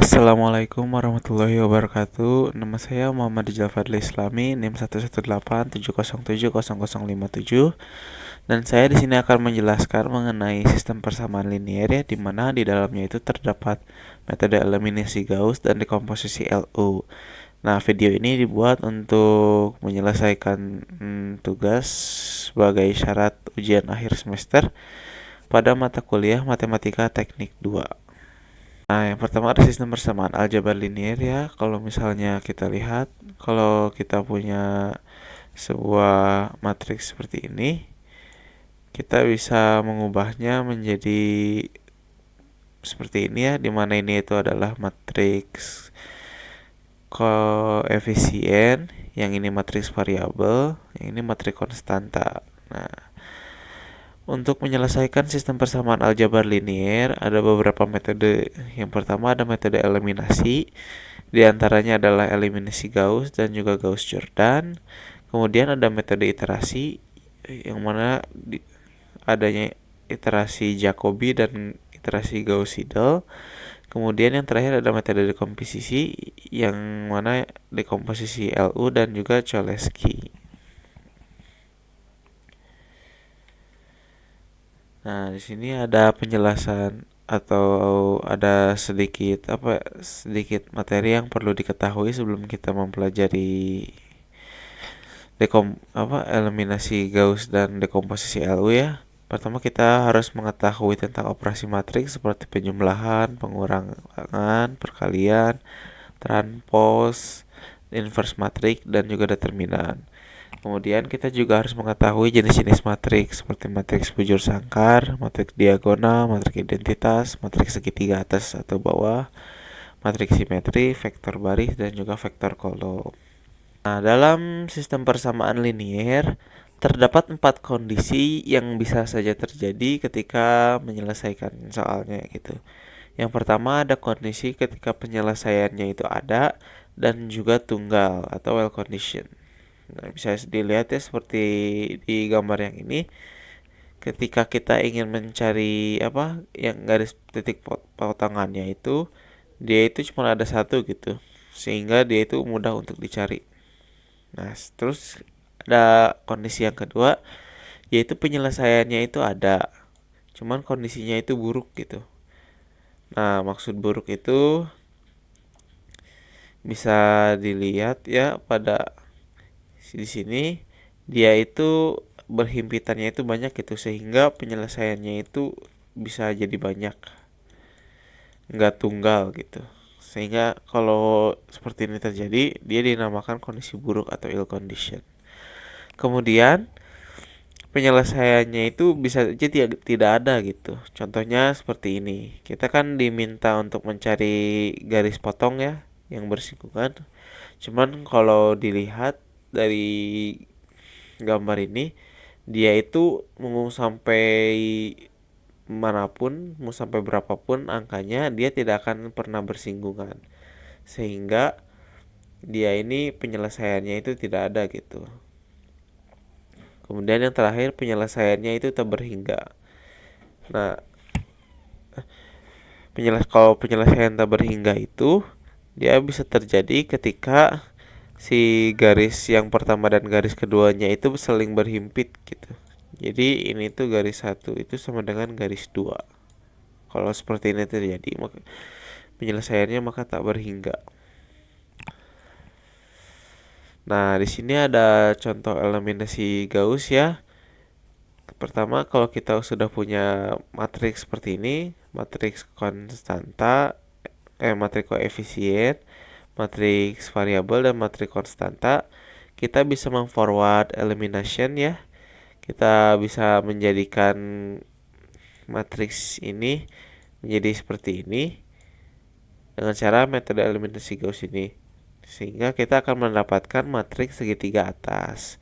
Assalamualaikum warahmatullahi wabarakatuh. Nama saya Muhammad Rijal Fadli Islami, NIM 11870000057. Dan saya di sini akan menjelaskan mengenai sistem persamaan linier ya, di mana di dalamnya itu terdapat metode eliminasi Gauss dan dekomposisi LU. Nah, video ini dibuat untuk menyelesaikan tugas sebagai syarat ujian akhir semester pada mata kuliah Matematika Teknik 2. Nah, yang pertama ada sistem persamaan aljabar linier ya. Kalau misalnya kita lihat, kalau kita punya sebuah matriks seperti ini, kita bisa mengubahnya menjadi seperti ini ya, dimana ini itu adalah matriks koefisien, yang ini matriks variabel, yang ini matriks konstanta. Nah, untuk menyelesaikan sistem persamaan aljabar linier, ada beberapa metode. Yang pertama ada metode eliminasi, di antaranya adalah eliminasi Gauss dan juga Gauss-Jordan. Kemudian ada metode iterasi, yang mana adanya iterasi Jacobi dan iterasi Gauss-Seidel. Kemudian yang terakhir ada metode dekomposisi, yang mana dekomposisi LU dan juga Cholesky. Nah, di sini ada penjelasan atau ada sedikit materi yang perlu diketahui sebelum kita mempelajari eliminasi Gauss dan dekomposisi LU ya. Pertama kita harus mengetahui tentang operasi matriks seperti penjumlahan, pengurangan, perkalian, transpos, inverse matriks, dan juga determinan. Kemudian kita juga harus mengetahui jenis-jenis matriks seperti matriks bujur sangkar, matriks diagonal, matriks identitas, matriks segitiga atas atau bawah, matriks simetri, vektor baris, dan juga vektor kolom. Nah, dalam sistem persamaan linier terdapat 4 kondisi yang bisa saja terjadi ketika menyelesaikan soalnya gitu. Yang pertama ada kondisi ketika penyelesaiannya itu ada dan juga tunggal atau well condition. Nah, bisa dilihat ya seperti di gambar yang ini. Ketika kita ingin mencari yang garis titik potongannya itu, dia itu cuma ada satu gitu, sehingga dia itu mudah untuk dicari. Nah, terus ada kondisi yang kedua, yaitu penyelesaiannya itu ada, cuman kondisinya itu buruk gitu. Nah, maksud buruk itu bisa dilihat ya pada di sini, dia itu berhimpitannya itu banyak gitu, sehingga penyelesaiannya itu bisa jadi banyak, nggak tunggal gitu. Sehingga kalau seperti ini terjadi, dia dinamakan kondisi buruk atau ill condition. Kemudian penyelesaiannya itu bisa aja tidak ada gitu. Contohnya seperti ini. Kita kan diminta untuk mencari garis potong ya yang bersinggungan. Cuman kalau dilihat dari gambar ini, dia itu mau sampai manapun, mau sampai berapapun angkanya, dia tidak akan pernah bersinggungan. Sehingga dia ini penyelesaiannya itu tidak ada gitu. Kemudian yang terakhir penyelesaiannya itu tak berhingga. Nah, kalau penyelesaian tak berhingga itu dia bisa terjadi ketika si garis yang pertama dan garis keduanya itu saling berhimpit gitu. Jadi ini tuh garis satu itu sama dengan garis dua. Kalau seperti ini terjadi, maka penyelesaiannya maka tak berhingga. Nah, di sini ada contoh eliminasi Gauss ya. Pertama, kalau kita sudah punya matriks seperti ini, matriks konstanta, matriks koefisien, matriks variabel, dan matriks konstanta, kita bisa memforward elimination ya. Kita bisa menjadikan matriks ini menjadi seperti ini dengan cara metode eliminasi Gauss ini, sehingga kita akan mendapatkan matriks segitiga atas.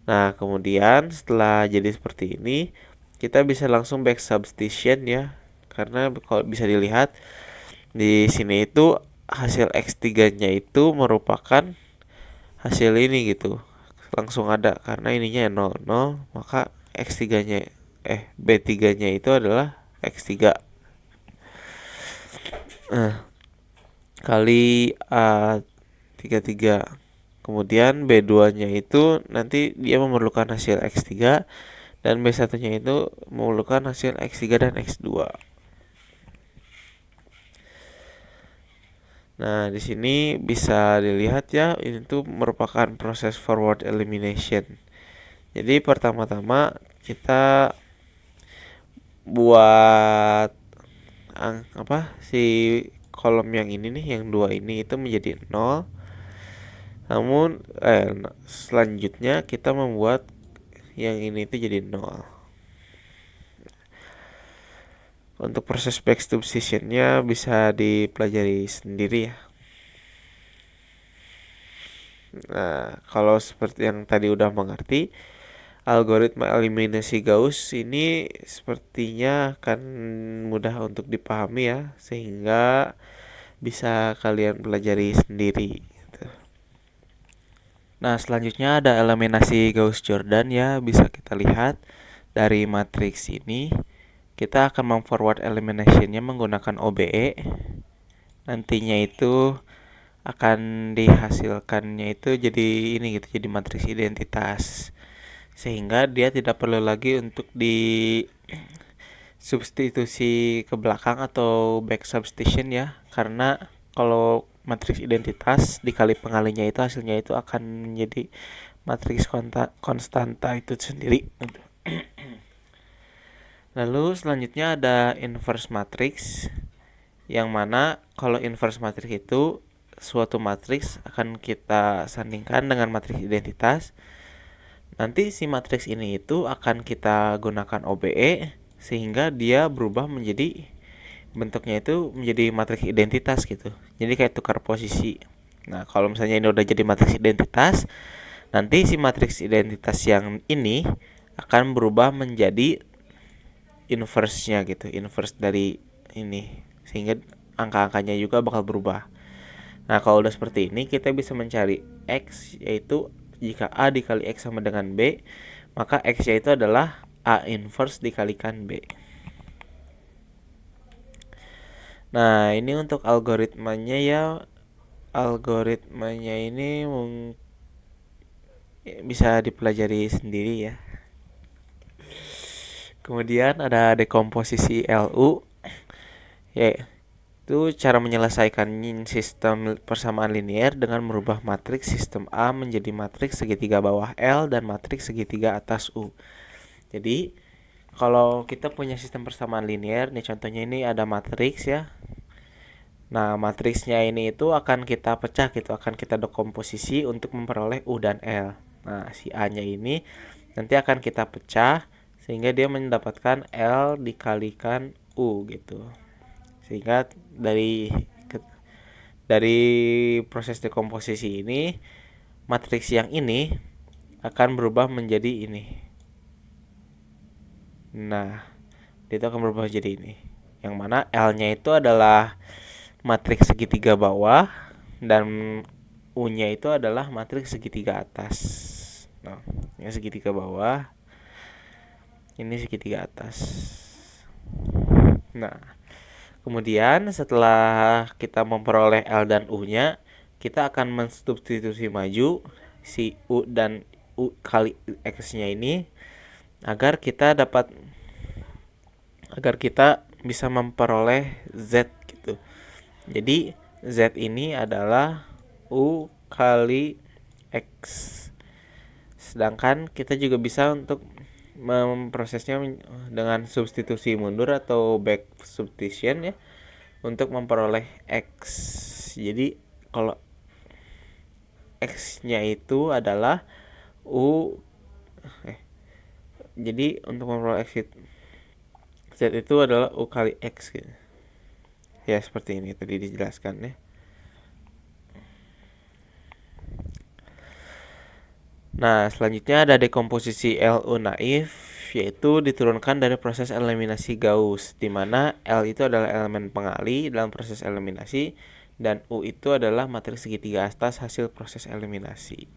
Nah, kemudian setelah jadi seperti ini, kita bisa langsung back substitution ya, karena kalau bisa dilihat di sini itu hasil X3-nya itu merupakan hasil ini gitu, langsung ada karena ininya 0, maka X3-nya B3-nya itu adalah X3. kali A33. Kemudian B2-nya itu nanti dia memerlukan hasil X3 dan B1-nya itu memerlukan hasil X3 dan X2. Nah, di sini bisa dilihat ya, ini tuh merupakan proses forward elimination. Jadi pertama-tama kita buat si kolom yang ini nih, yang 2 ini itu menjadi 0. Namun selanjutnya kita membuat yang ini itu jadi 0. Untuk proses back substitution-nya bisa dipelajari sendiri ya. Nah, kalau seperti yang tadi udah mengerti, algoritma eliminasi Gauss ini sepertinya akan mudah untuk dipahami ya, sehingga bisa kalian pelajari sendiri gitu. Nah, selanjutnya ada eliminasi Gauss-Jordan ya, bisa kita lihat dari matriks ini. Kita akan memforward elimination-nya menggunakan OBE. Nantinya itu akan dihasilkannya itu jadi ini gitu, jadi matriks identitas. Sehingga dia tidak perlu lagi untuk di substitusi ke belakang atau back substitution ya. Karena kalau matriks identitas dikali pengalinya itu hasilnya itu akan menjadi matriks konstanta itu sendiri. Lalu selanjutnya ada inverse matrix, yang mana kalau inverse matrix itu suatu matriks akan kita sandingkan dengan matriks identitas. Nanti si matriks ini itu akan kita gunakan OBE sehingga dia berubah menjadi bentuknya itu menjadi matriks identitas gitu. Jadi kayak tukar posisi. Nah, kalau misalnya ini udah jadi matriks identitas, nanti si matriks identitas yang ini akan berubah menjadi inverse-nya gitu, inverse dari ini, sehingga angka-angkanya juga bakal berubah. Nah, kalau udah seperti ini kita bisa mencari X, yaitu jika A dikali X sama dengan B, maka X yaitu adalah A inverse dikalikan B. Nah, ini untuk algoritmanya ya. Algoritmanya ini bisa dipelajari sendiri ya. Kemudian ada dekomposisi LU, yaitu cara menyelesaikan sistem persamaan linear dengan merubah matriks sistem A menjadi matriks segitiga bawah L dan matriks segitiga atas U. Jadi kalau kita punya sistem persamaan linear, nih contohnya ini ada matriks ya. Nah, matriksnya ini itu akan kita pecah gitu, akan kita dekomposisi untuk memperoleh U dan L. Nah, si A-nya ini nanti akan kita pecah sehingga dia mendapatkan L dikalikan U gitu. Sehingga dari proses dekomposisi ini, matriks yang ini akan berubah menjadi ini. Nah, itu akan berubah menjadi ini. Yang mana L-nya itu adalah matriks segitiga bawah dan U-nya itu adalah matriks segitiga atas. Nah, ini segitiga bawah, ini segitiga atas. Nah, kemudian setelah kita memperoleh L dan U-nya, kita akan mensubstitusi maju si U dan U kali X-nya ini agar kita bisa memperoleh Z gitu. Jadi Z ini adalah U kali X. Sedangkan kita juga bisa untuk memprosesnya dengan substitusi mundur atau back substitution ya, untuk memperoleh X. Jadi kalau X-nya itu adalah U jadi untuk memperoleh X Z itu adalah U kali X gitu. Ya seperti ini tadi dijelaskan ya. Nah, selanjutnya ada dekomposisi LU naif, yaitu diturunkan dari proses eliminasi Gauss, di mana L itu adalah elemen pengali dalam proses eliminasi dan U itu adalah matriks segitiga atas hasil proses eliminasi.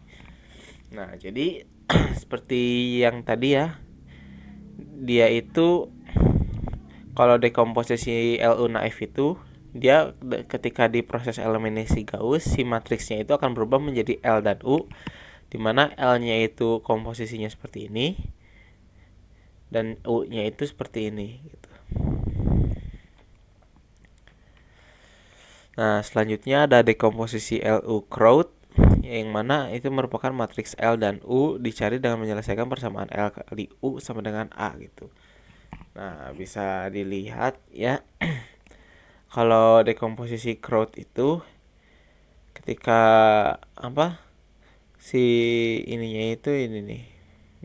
Nah, jadi seperti yang tadi ya, dia itu kalau dekomposisi LU naif itu ketika diproses eliminasi Gauss, si matriksnya itu akan berubah menjadi L dan U, di mana L-nya itu komposisinya seperti ini dan U-nya itu seperti ini gitu. Nah, selanjutnya ada dekomposisi LU crowd, yang mana itu merupakan matriks L dan U dicari dengan menyelesaikan persamaan L kali U sama dengan A gitu. Nah, bisa dilihat ya. Kalau dekomposisi crowd itu ketika apa? Si ininya itu ini nih.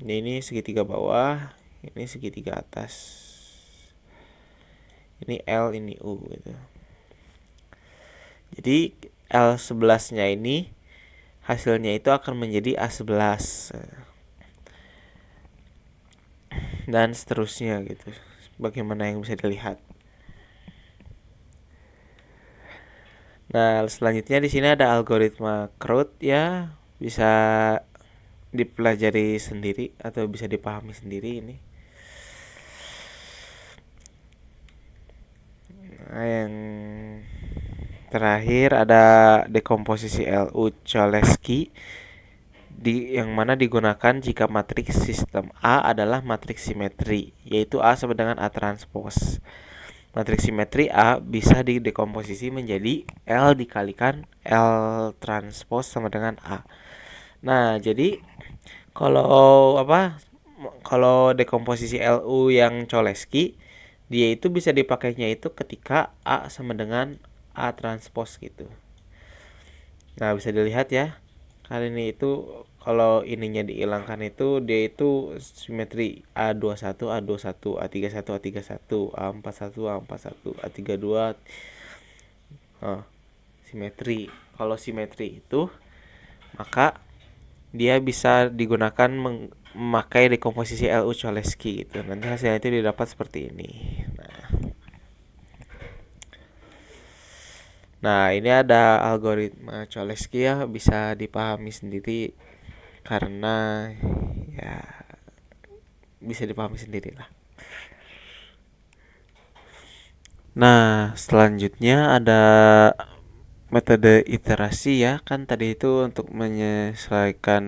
Ini segitiga bawah, ini segitiga atas. Ini L, ini U gitu. Jadi L11-nya ini hasilnya itu akan menjadi A11 dan seterusnya gitu. Bagaimana yang bisa dilihat. Nah, selanjutnya di sini ada algoritma crowd ya, bisa dipelajari sendiri atau bisa dipahami sendiri ini. Nah, yang terakhir ada dekomposisi LU Cholesky yang mana digunakan jika matriks sistem A adalah matriks simetri, yaitu A sama dengan A transpose. Matriks simetri A bisa didekomposisi menjadi L dikalikan L transpose sama dengan A. Nah, jadi kalau kalau dekomposisi LU yang Cholesky, dia itu bisa dipakainya itu ketika A sama dengan A transpose gitu. Nah, bisa dilihat ya. Kali ini itu kalau ininya dihilangkan itu dia itu simetri A21, A21, A31, A31, A41, A41, A32. Oh, simetri. Kalau simetri itu maka dia bisa digunakan memakai dekomposisi LU Cholesky gitu. Nanti hasilnya itu didapat seperti ini. Nah, ini ada algoritma Cholesky ya, bisa dipahami sendiri karena ya bisa dipahami sendiri lah. Nah, selanjutnya ada metode iterasi ya, kan tadi itu untuk menyesuaikan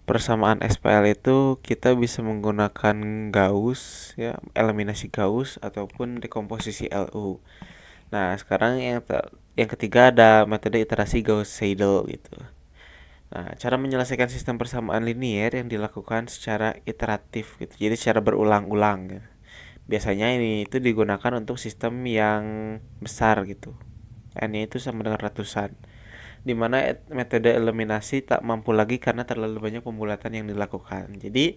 persamaan SPL itu kita bisa menggunakan Gauss ya, eliminasi Gauss ataupun dekomposisi LU. Nah, sekarang yang ketiga ada metode iterasi Gauss-Seidel gitu. Nah, cara menyelesaikan sistem persamaan linier yang dilakukan secara iteratif gitu. Jadi secara berulang-ulang gitu. Biasanya ini itu digunakan untuk sistem yang besar gitu. N-nya itu sama dengan ratusan. Di mana metode eliminasi tak mampu lagi karena terlalu banyak pembulatan yang dilakukan. Jadi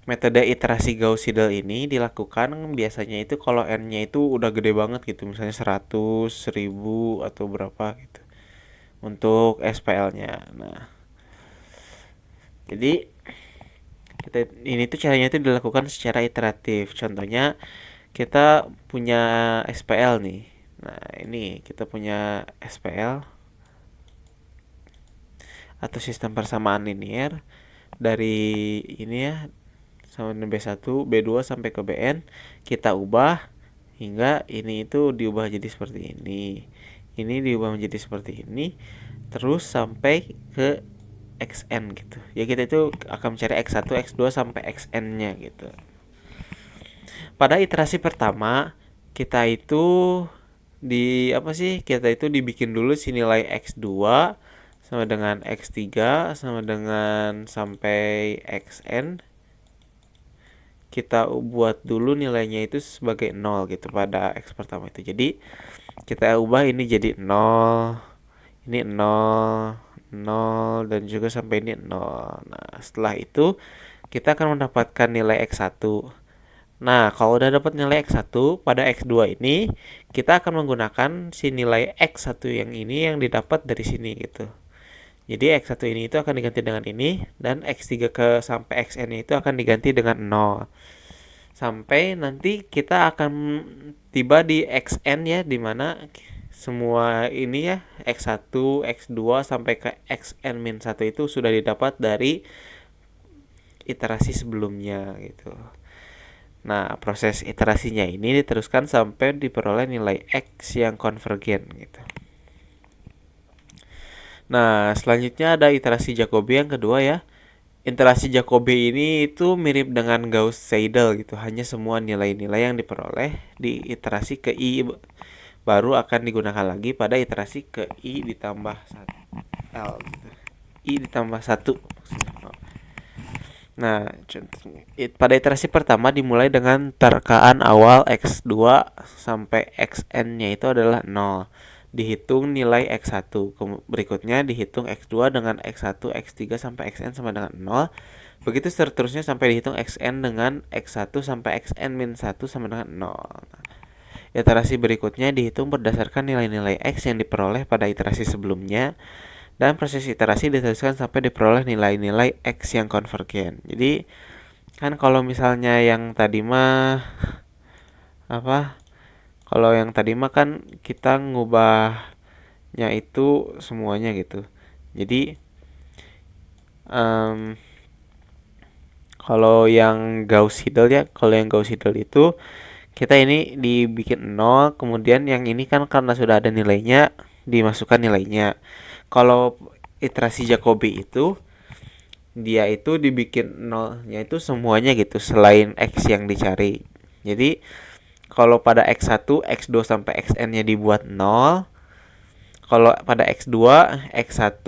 metode iterasi Gauss-Seidel ini dilakukan biasanya itu kalau N-nya itu udah gede banget gitu. Misalnya 100, 1000 atau berapa gitu. Untuk SPL-nya. Nah, jadi ini tuh caranya itu dilakukan secara iteratif. Contohnya kita punya SPL nih. Nah, ini kita punya SPL atau sistem persamaan linier dari ini ya sama dengan B1, B2 sampai ke Bn kita ubah hingga ini itu diubah jadi seperti ini. Ini diubah menjadi seperti ini terus sampai ke xn gitu. Ya kita itu akan mencari x1, x2 sampai xn-nya gitu. Pada iterasi pertama kita itu kita itu dibikin dulu si nilai x2 sama dengan x3 sama dengan sampai xn. Kita buat dulu nilainya itu sebagai 0 gitu pada x pertama itu. Jadi kita ubah ini jadi 0, ini 0, 0 dan juga sampai ini 0. Nah, setelah itu kita akan mendapatkan nilai x1. Nah, kalau udah dapat nilai x1 pada x2 ini, kita akan menggunakan si nilai x1 yang ini yang didapat dari sini gitu. Jadi x1 ini itu akan diganti dengan ini dan x3 ke sampai xn itu akan diganti dengan 0. Sampai nanti kita akan tiba di xn ya, dimana semua ini ya x1, x2 sampai ke xn-1 itu sudah didapat dari iterasi sebelumnya gitu. Nah, proses iterasinya ini diteruskan sampai diperoleh nilai X yang konvergen gitu. Nah, selanjutnya ada iterasi Jacobi yang kedua ya. Iterasi Jacobi ini itu mirip dengan Gauss-Seidel gitu. Hanya semua nilai-nilai yang diperoleh di iterasi ke I baru akan digunakan lagi pada iterasi ke I ditambah 1 L gitu. I ditambah 1 maksudnya. Nah, pada iterasi pertama dimulai dengan terkaan awal X2 sampai Xn-nya itu adalah 0. Dihitung nilai X1. Berikutnya dihitung X2 dengan X1, X3 sampai Xn sama dengan 0. Begitu seterusnya sampai dihitung Xn dengan X1 sampai Xn-1 sama dengan 0. Nah, iterasi berikutnya dihitung berdasarkan nilai-nilai X yang diperoleh pada iterasi sebelumnya. Dan proses iterasi diteruskan sampai diperoleh nilai-nilai X yang konvergen. Jadi kan kalau misalnya yang tadi mah apa? Kalau yang tadi mah kan kita ngubahnya itu semuanya gitu. Jadi kalau yang Gauss-Seidel ya, kalau yang Gauss-Seidel itu kita ini dibikin 0, kemudian yang ini kan karena sudah ada nilainya dimasukkan nilainya. Kalau iterasi Jacobi itu dia itu dibikin nolnya itu semuanya gitu selain X yang dicari. Jadi kalau pada X1, X2 sampai Xn-nya dibuat 0. Kalau pada X2, X1,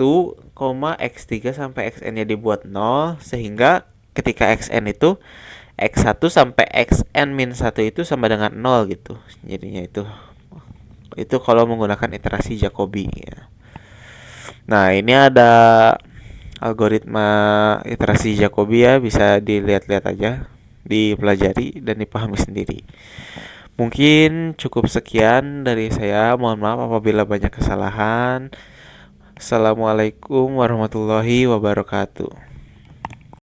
X3 sampai Xn-nya dibuat 0. Sehingga ketika Xn itu X1 sampai Xn-1 itu sama dengan 0 gitu. Jadinya itu kalau menggunakan iterasi Jacobi ya. Nah, ini ada algoritma iterasi Jacobi ya, bisa dilihat-lihat aja, dipelajari dan dipahami sendiri. Mungkin cukup sekian dari saya. Mohon maaf apabila banyak kesalahan. Assalamualaikum warahmatullahi wabarakatuh.